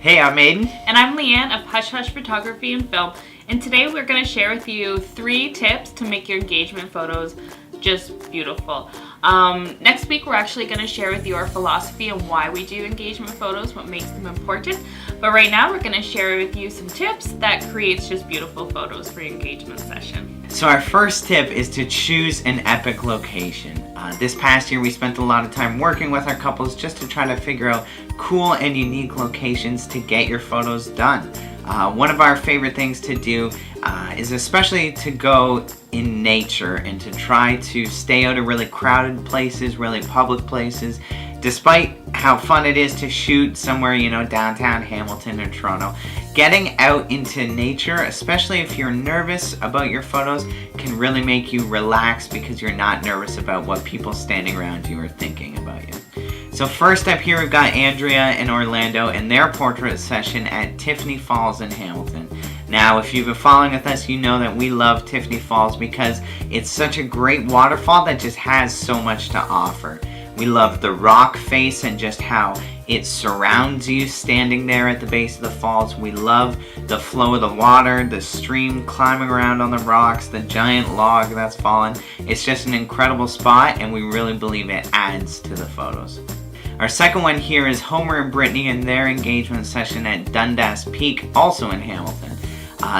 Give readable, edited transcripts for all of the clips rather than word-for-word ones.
Hey, I'm Aiden. And I'm Leanne of Hush Hush Photography and Film. And today we're going to share with you 3 tips to make your engagement photos just beautiful. Next week we're actually going to share with you our philosophy and why we do engagement photos, what makes them important. But right now we're going to share with you some tips that creates just beautiful photos for your engagement session. So our first tip is to choose an epic location. This past year we spent a lot of time working with our couples just to try to figure out cool and unique locations to get your photos done. One of our favorite things to do is especially to go in nature and to try to stay out of really crowded places, really public places. Despite how fun it is to shoot somewhere, downtown Hamilton or Toronto, getting out into nature, especially if you're nervous about your photos, can really make you relax because you're not nervous about what people standing around you are thinking about you. So first up here we've got Andrea and Orlando and their portrait session at Tiffany Falls in Hamilton. Now, if you've been following with us, you know that we love Tiffany Falls because it's such a great waterfall that just has so much to offer. We love the rock face and just how it surrounds you standing there at the base of the falls. We love the flow of the water, the stream climbing around on the rocks, the giant log that's fallen. It's just an incredible spot, and we really believe it adds to the photos. Our second one here is Homer and Brittany and their engagement session at Dundas Peak, also in Hamilton.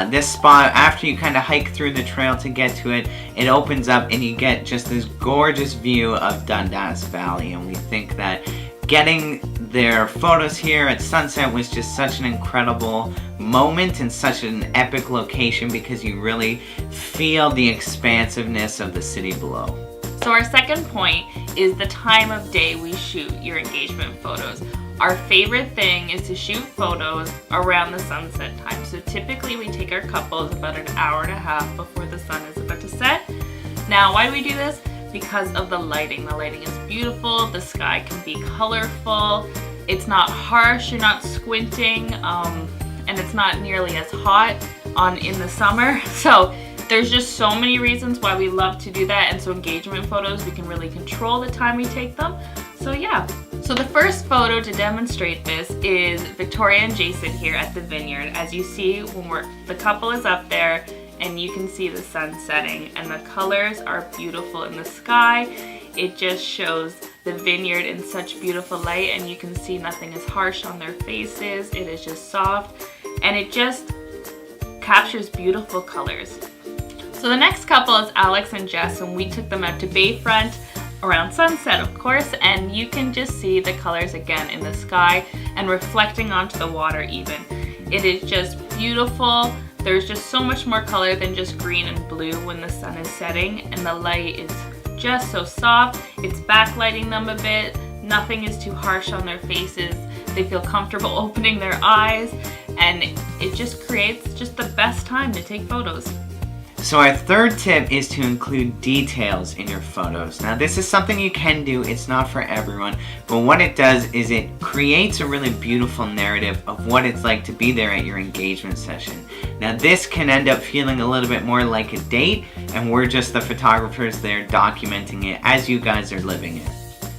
This spot, after you kind of hike through the trail to get to it, it opens up and you get just this gorgeous view of Dundas Valley, and we think that getting their photos here at sunset was just such an incredible moment and such an epic location because you really feel the expansiveness of the city below. So our second point is the time of day we shoot your engagement photos. Our favorite thing is to shoot photos around the sunset time. So typically we take our couples about an hour and a half before the sun is about to set. Now, why do we do this? Because of the lighting. The lighting is beautiful, the sky can be colorful, it's not harsh, you're not squinting, and it's not nearly as hot in the summer. So there's just so many reasons why we love to do that, and so engagement photos, we can really control the time we take them. So yeah. So the first photo to demonstrate this is Victoria and Jason here at the vineyard. As you see, the couple is up there and you can see the sun setting, and the colors are beautiful in the sky. It just shows the vineyard in such beautiful light, and you can see nothing is harsh on their faces. It is just soft and it just captures beautiful colors. So the next couple is Alex and Jess, and we took them out to Bayfront around sunset, of course, and you can just see the colors again in the sky and reflecting onto the water even. It is just beautiful. There's just so much more color than just green and blue when the sun is setting, and the light is just so soft. It's backlighting them a bit. Nothing is too harsh on their faces. They feel comfortable opening their eyes, and it just creates just the best time to take photos. So our third tip is to include details in your photos. Now this is something you can do, it's not for everyone, but what it does is it creates a really beautiful narrative of what it's like to be there at your engagement session. Now this can end up feeling a little bit more like a date, and we're just the photographers there documenting it as you guys are living it.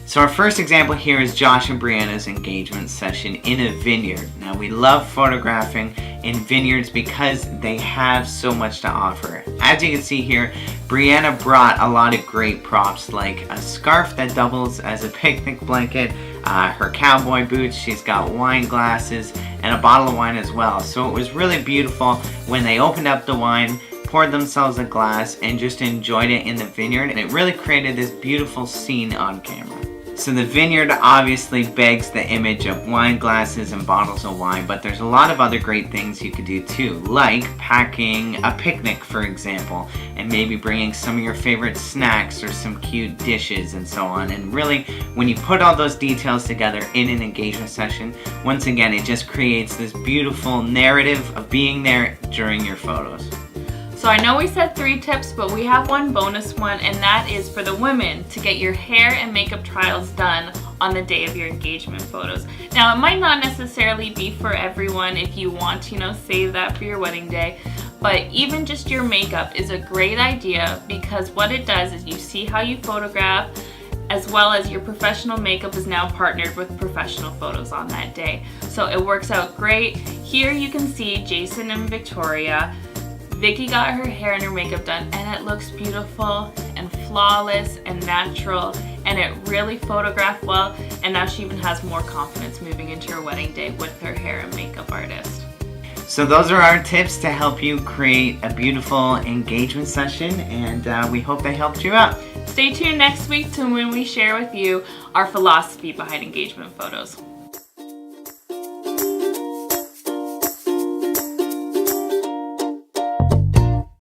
So our first example here is Josh and Brianna's engagement session in a vineyard. Now we love photographing in vineyards because they have so much to offer. As you can see here, Brianna brought a lot of great props like a scarf that doubles as a picnic blanket, her cowboy boots, she's got wine glasses, and a bottle of wine as well. So it was really beautiful when they opened up the wine, poured themselves a glass, and just enjoyed it in the vineyard, and it really created this beautiful scene on camera. So the vineyard obviously begs the image of wine glasses and bottles of wine, but there's a lot of other great things you could do too, like packing a picnic, for example, and maybe bringing some of your favorite snacks or some cute dishes and so on. And really, when you put all those details together in an engagement session, once again, it just creates this beautiful narrative of being there during your photos. So I know we said 3 tips, but we have one bonus one, and that is for the women to get your hair and makeup trials done on the day of your engagement photos. Now, it might not necessarily be for everyone if you want to, save that for your wedding day, but even just your makeup is a great idea because what it does is you see how you photograph, as well as your professional makeup is now partnered with professional photos on that day. So it works out great. Here you can see Jason and Victoria. Vicky got her hair and her makeup done, and it looks beautiful and flawless and natural, and it really photographed well, and now she even has more confidence moving into her wedding day with her hair and makeup artist. So those are our tips to help you create a beautiful engagement session, and we hope they helped you out. Stay tuned next week to when we share with you our philosophy behind engagement photos.